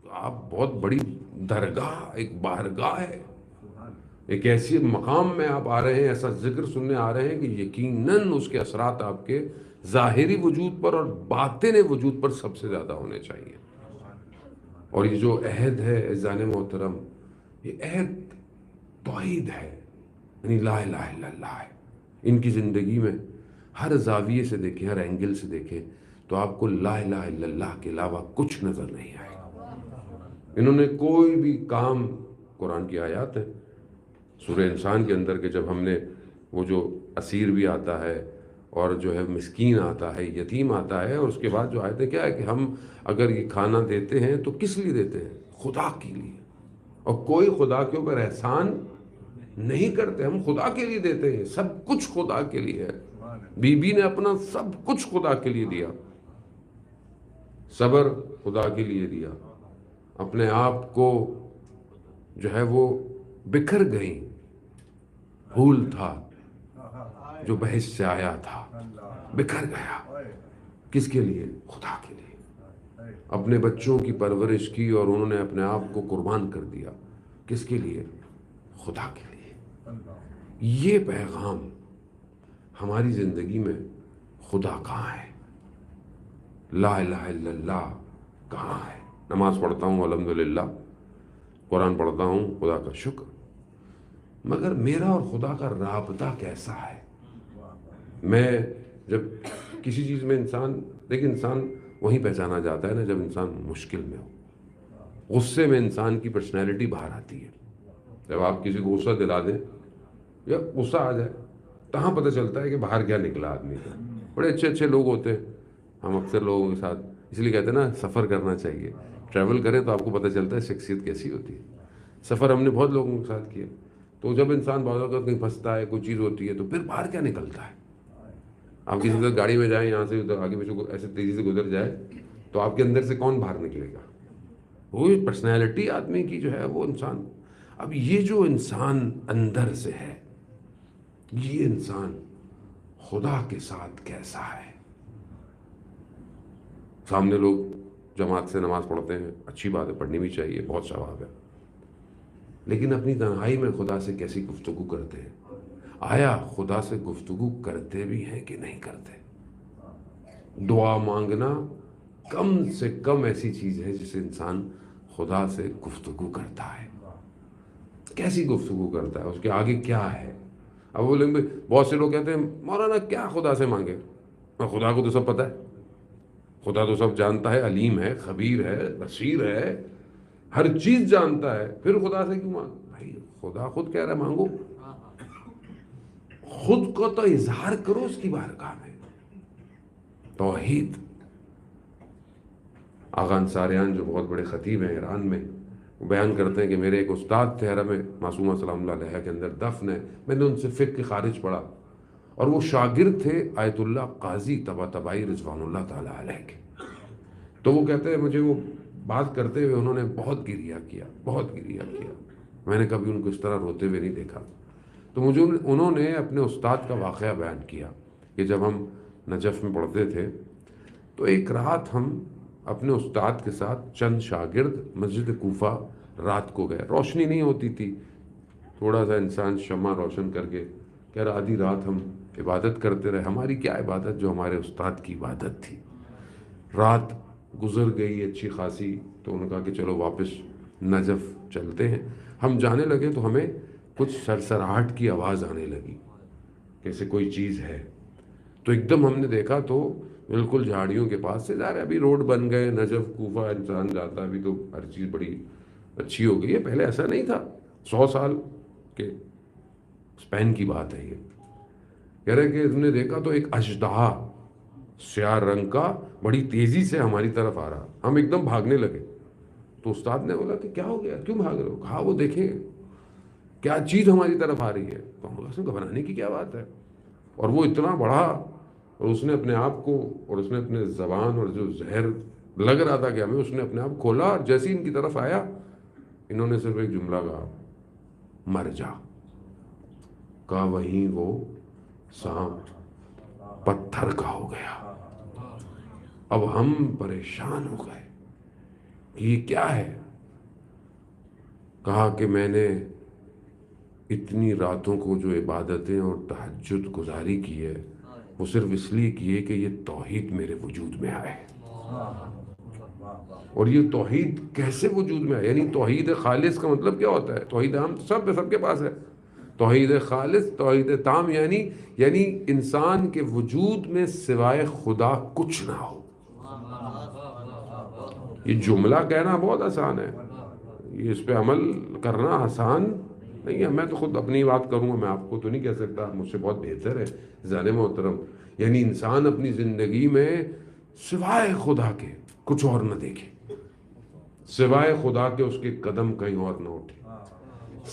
تو آپ بہت بڑی درگاہ، ایک بارگاہ ہے، ایک ایسی مقام میں آپ آ رہے ہیں، ایسا ذکر سننے آ رہے ہیں کہ یقیناً اس کے اثرات آپ کے ظاہری وجود پر اور باطن وجود پر سب سے زیادہ ہونے چاہیے۔ اور یہ جو عہد ہے عزیزان محترم، یہ عہد توحید ہے، یعنی لا الہ الا اللہ ہے۔ ان کی زندگی میں ہر زاویے سے دیکھیں، ہر اینگل سے دیکھیں تو آپ کو لا الہ الا اللہ کے علاوہ کچھ نظر نہیں آئے گا۔ انہوں نے کوئی بھی کام، قرآن کی آیات ہے سورہ انسان کے اندر کہ جب ہم نے وہ جو اسیر بھی آتا ہے اور جو ہے مسکین آتا ہے، یتیم آتا ہے، اور اس کے بعد جو آیتیں کیا ہے کہ ہم اگر یہ کھانا دیتے ہیں تو کس لیے دیتے ہیں؟ خدا کے لیے۔ اور کوئی خدا کے اوپر احسان نہیں کرتے، ہم خدا کے لیے دیتے ہیں، سب کچھ خدا کے لیے ہے۔ بی بی نے اپنا سب کچھ خدا کے لیے دیا، صبر خدا کے لیے دیا، اپنے آپ کو جو ہے وہ بکھر گئیں، پھول تھا جو بحث سے آیا تھا بکھر گیا، کس کے لیے؟ خدا کے لیے۔ اپنے بچوں کی پرورش کی اور انہوں نے اپنے آپ کو قربان کر دیا، کس کے لیے؟ خدا کے لیے۔ یہ پیغام ہماری زندگی میں خدا کہاں ہے؟ لا الہ الا اللہ کہاں ہے؟ نماز پڑھتا ہوں الحمدللہ، قرآن پڑھتا ہوں، خدا کا شکر، مگر میرا اور خدا کا رابطہ کیسا ہے؟ میں جب کسی چیز میں لیکن انسان وہیں پہچانا جاتا ہے نا جب انسان مشکل میں ہو، غصے میں انسان کی پرسنالٹی باہر آتی ہے۔ جب آپ کسی کو غصہ دلا دیں یا غصہ آ جائے، کہاں پتہ چلتا ہے کہ باہر کیا نکلا آدمی کا۔ بڑے اچھے اچھے لوگ ہوتے ہیں، ہم اکثر لوگوں کے ساتھ اس لیے کہتے ہیں نا سفر کرنا چاہیے، ٹریول کریں تو آپ کو پتہ چلتا ہے شخصیت کیسی ہوتی ہے۔ سفر ہم نے بہت لوگوں کے ساتھ کیا، تو جب انسان بعض اوقات کہیں پھنستا ہے، کوئی چیز ہوتی ہے، تو پھر باہر کیا نکلتا ہے۔ آپ کسی طرح گاڑی میں جائیں، یہاں سے ادھر آگے پیچھے ایسے تیزی سے گزر جائے تو آپ کے اندر سے کون باہر نکلے گا؟ وہ پرسنالٹی آدمی کی جو ہے وہ انسان۔ اب یہ جو انسان اندر سے ہے، یہ انسان خدا کے ساتھ کیسا ہے؟ سامنے لوگ جماعت سے نماز پڑھتے ہیں، اچھی بات ہے، پڑھنی بھی چاہیے، بہت ثواب ہے، لیکن اپنی تنہائی میں خدا سے کیسی گفتگو کرتے ہیں؟ آیا خدا سے گفتگو کرتے بھی ہیں کہ نہیں کرتے؟ دعا مانگنا کم سے کم ایسی چیز ہے جسے انسان خدا سے گفتگو کرتا ہے۔ کیسی گفتگو کرتا ہے؟ اس کے آگے کیا ہے؟ اب بولیں گے، بہت سے لوگ کہتے ہیں مولانا کیا خدا سے مانگے؟ خدا کو تو سب پتہ ہے، خدا تو سب جانتا ہے، علیم ہے، خبیر ہے، بصیر ہے، ہر چیز جانتا ہے، پھر خدا سے کیوں مانگ؟ بھائی خدا خود کہہ رہا ہے مانگو، خود کو تو اظہار کرو اس کی بارگاہ میں۔ توحید۔ آغا انصاریان جو بہت بڑے خطیب ہیں ایران میں، وہ بیان کرتے ہیں کہ میرے ایک استاد تھے حرم معصومہ سلام اللہ علیہ کے اندر دفن ہے، میں نے ان سے فقہ کے خارج پڑھا، اور وہ شاگرد تھے آیت اللہ قاضی طباطبائی رضوان اللہ تعالیٰ علیہ کے۔ تو وہ کہتے ہیں مجھے وہ بات کرتے ہوئے انہوں نے بہت گریہ کیا، بہت گریہ کیا، میں نے کبھی ان کو اس طرح روتے ہوئے نہیں دیکھا۔ تو مجھے انہوں نے اپنے استاد کا واقعہ بیان کیا کہ جب ہم نجف میں پڑھتے تھے تو ایک رات ہم اپنے استاد کے ساتھ چند شاگرد مسجد کوفہ رات کو گئے، روشنی نہیں ہوتی تھی، تھوڑا سا انسان شمع روشن کر کے کہہ رہا آدھی رات ہم عبادت کرتے رہے۔ ہماری کیا عبادت، جو ہمارے استاد کی عبادت تھی۔ رات گزر گئی اچھی خاصی، تو انہوں نے کہا کہ چلو واپس نجف چلتے ہیں۔ ہم جانے لگے تو ہمیں کچھ سرسراہٹ کی آواز آنے لگی، جیسے کوئی چیز ہے۔ تو ایک دم ہم نے دیکھا تو بالکل جھاڑیوں کے پاس سے جا رہے، ابھی روڈ بن گئے، نجف کوفہ انسان جاتا، ابھی تو ہر چیز بڑی اچھی ہو گئی ہے، پہلے ایسا نہیں تھا، 100 سال کے اسپین کی بات ہے یہ۔ کہہ رہے کہ ہم نے دیکھا تو ایک اژدہا سیاہ رنگ کا بڑی تیزی سے ہماری طرف آ رہا، ہم ایک دم بھاگنے لگے۔ تو استاد نے بولا کہ کیا ہو گیا، کیوں بھاگ رہے ہو؟ کہا وہ دیکھیں کیا چیز ہماری طرف آ رہی ہے۔ تو ہم بولا اس میں گھبرانے کی کیا بات ہے، اور وہ اتنا بڑا، اور اس نے اپنے آپ کو، اور اس نے اپنے زبان اور جو زہر لگ رہا تھا کہ ہمیں، اس نے اپنے آپ کھولا، اور جیسے ان کی طرف آیا انہوں نے صرف ایک جملہ کہا، مر جا۔ کہا وہیں وہ سانپ پتھر کا ہو گیا۔ اب ہم پریشان ہو گئے یہ کیا ہے؟ کہا کہ میں نے اتنی راتوں کو جو عبادتیں اور تہجد گزاری کی ہے وہ صرف اس لیے کی ہے کہ یہ توحید میرے وجود میں آئے. اور یہ توحید کیسے وجود میں آئے؟ یعنی توحید خالص کا مطلب کیا ہوتا ہے؟ توحید عام سب کے پاس ہے. توحید خالص، توحید تام یعنی انسان کے وجود میں سوائے خدا کچھ نہ ہو. یہ جملہ کہنا بہت آسان ہے، یہ اس پہ عمل کرنا آسان نہیں ہے. میں تو خود اپنی بات کروں گا، میں آپ کو تو نہیں کہہ سکتا، مجھ سے بہت بہتر ہے ذہن محترم. یعنی انسان اپنی زندگی میں سوائے خدا کے کچھ اور نہ دیکھے، سوائے خدا کے اس کے قدم کہیں اور نہ اٹھے،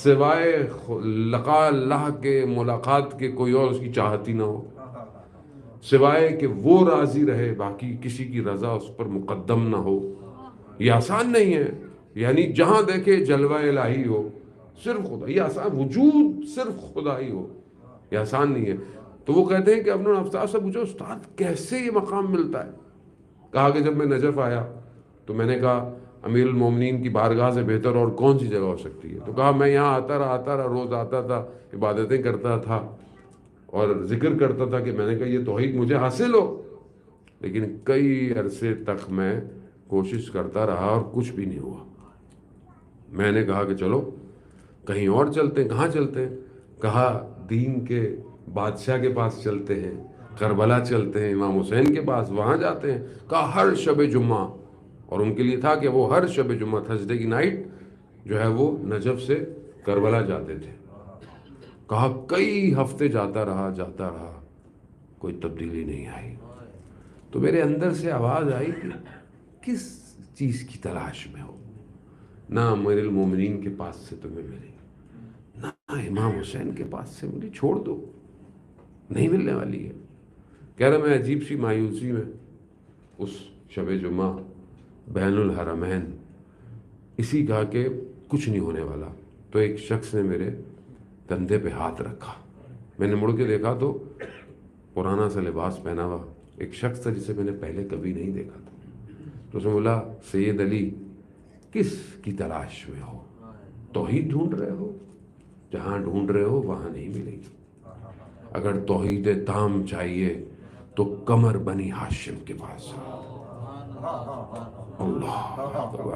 سوائے لقاء اللہ کے ملاقات کے کوئی اور اس کی چاہتی نہ ہو، سوائے کہ وہ راضی رہے باقی کسی کی رضا اس پر مقدم نہ ہو. یہ آسان نہیں ہے. یعنی جہاں دیکھے جلوہ الہی ہو، صرف خدا. یہ آسان، وجود صرف خدا ہی ہو، یہ آسان نہیں ہے. تو وہ کہتے ہیں کہ ابن الافطار سے پوچھا استاد کیسے یہ مقام ملتا ہے؟ کہا کہ جب میں نجف آیا تو میں نے کہا امیر المومنین کی بارگاہ سے بہتر اور کون سی جگہ ہو سکتی ہے؟ تو کہا میں یہاں آتا رہا روز آتا تھا، عبادتیں کرتا تھا اور ذکر کرتا تھا کہ میں نے کہا یہ توحید مجھے حاصل ہو. لیکن کئی عرصے تک میں کوشش کرتا رہا اور کچھ بھی نہیں ہوا. میں نے کہا کہ چلو کہیں اور چلتے ہیں. کہاں چلتے ہیں؟ کہا دین کے بادشاہ کے پاس چلتے ہیں، کربلا چلتے ہیں، امام حسین کے پاس، وہاں جاتے ہیں. کہا ہر شب جمعہ، اور ان کے لیے تھا کہ وہ ہر شب جمعہ تھرسڈے کی نائٹ جو ہے وہ نجف سے کربلا جاتے تھے. کہا کئی ہفتے جاتا رہا کوئی تبدیلی نہیں آئی. تو میرے اندر سے آواز آئی کہ کس چیز کی تلاش میں ہو؟ نہ امیر المومنین کے پاس سے تمہیں ملی، نہ امام حسین کے پاس سے ملی، چھوڑ دو، نہیں ملنے والی ہے. کہہ رہا میں عجیب سی مایوسی میں اس شب جمعہ بین الحرمین اسی کہا کہ کچھ نہیں ہونے والا. تو ایک شخص نے میرے کندھے پہ ہاتھ رکھا. میں نے مڑ کے دیکھا تو پرانا سا لباس پہنا ہوا ایک شخص تھا جسے میں نے پہلے کبھی نہیں دیکھا تھا. تو اس نے بولا سید علی کس کی تلاش میں ہو؟ توحید ڈھونڈ رہے ہو؟ جہاں ڈھونڈ رہے ہو وہاں نہیں ملے گی. اگر توحید تام چاہیے تو قمر بنی ہاشم کے پاس. اللہ اکبر،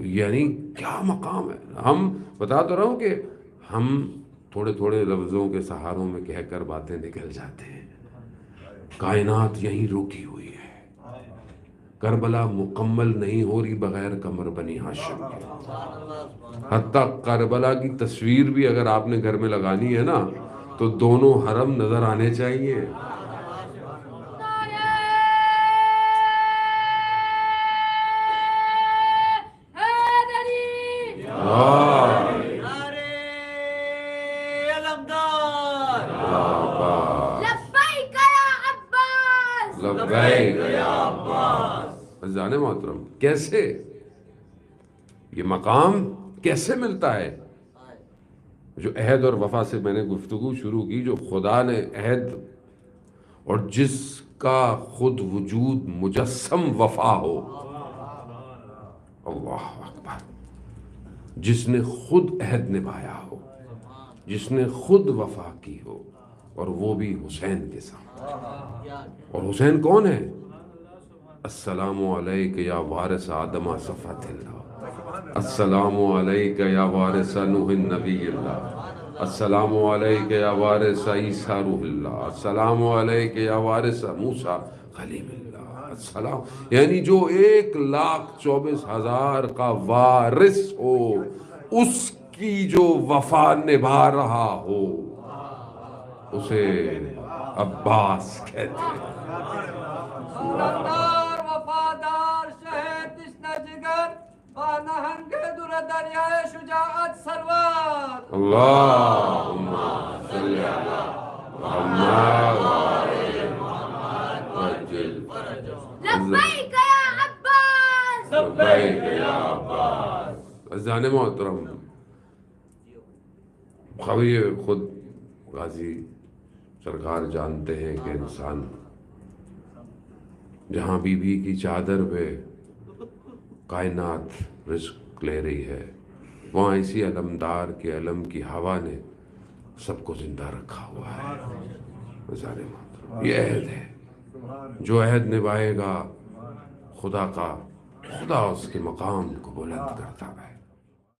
یعنی کیا مقام ہے. ہم بتا تو رہا ہوں کہ ہم تھوڑے تھوڑے لفظوں کے سہاروں میں کہہ کر باتیں نکل جاتے ہیں. کائنات یہیں روکی ہوئی ہے. کربلا مکمل نہیں ہو رہی بغیر قمر بنی ہاشم کے. حتیٰ کربلا کی تصویر بھی اگر آپ نے گھر میں لگانی ہے نا تو دونوں حرم نظر آنے چاہیے. جانے محترم کیسے یہ مقام کیسے ملتا ہے؟ جو عہد اور وفا سے میں نے گفتگو شروع کی، جو خدا نے عہد اور جس کا خود وجود مجسم وفا ہو. اللہ اکبر. جس نے خود عہد نبھایا ہو، جس نے خود وفا کی ہو، اور وہ بھی حسین کے ساتھ. اور حسین کون ہے؟ السلام علیک یا وارث آدم صفحت اللہ، السلام علیک یا وارث نوح نبی اللہ، السلام علیک یا وارث عیسیٰ روح اللہ، السلام علیک یا وارث موسیٰ کلیم اللہ. السلام یعنی جو 1,24,000 کا وارث ہو، اس کی جو وفا نبھا رہا ہو اسے عباس کہتے ہیں. وفادار شہد تشنہ جگر نہنگ در دریائے شجاعت سرور. اللہم صلی علی محمد وعجل لبیک یا عباس، لبیک یا عباس. عزیزان محترم، خود غازی سرکار جانتے ہیں کہ انسان جہاں بی بی کی چادر پہ کائنات رزق لے رہی ہے، وہاں اسی علمدار کے علم کی ہوا نے سب کو زندہ رکھا ہوا ہے۔ نظارے محترم، یہ عہد ہے، جو عہد نبھائے گا خدا کا، خدا اس کے مقام کو بلند کرتا ہے۔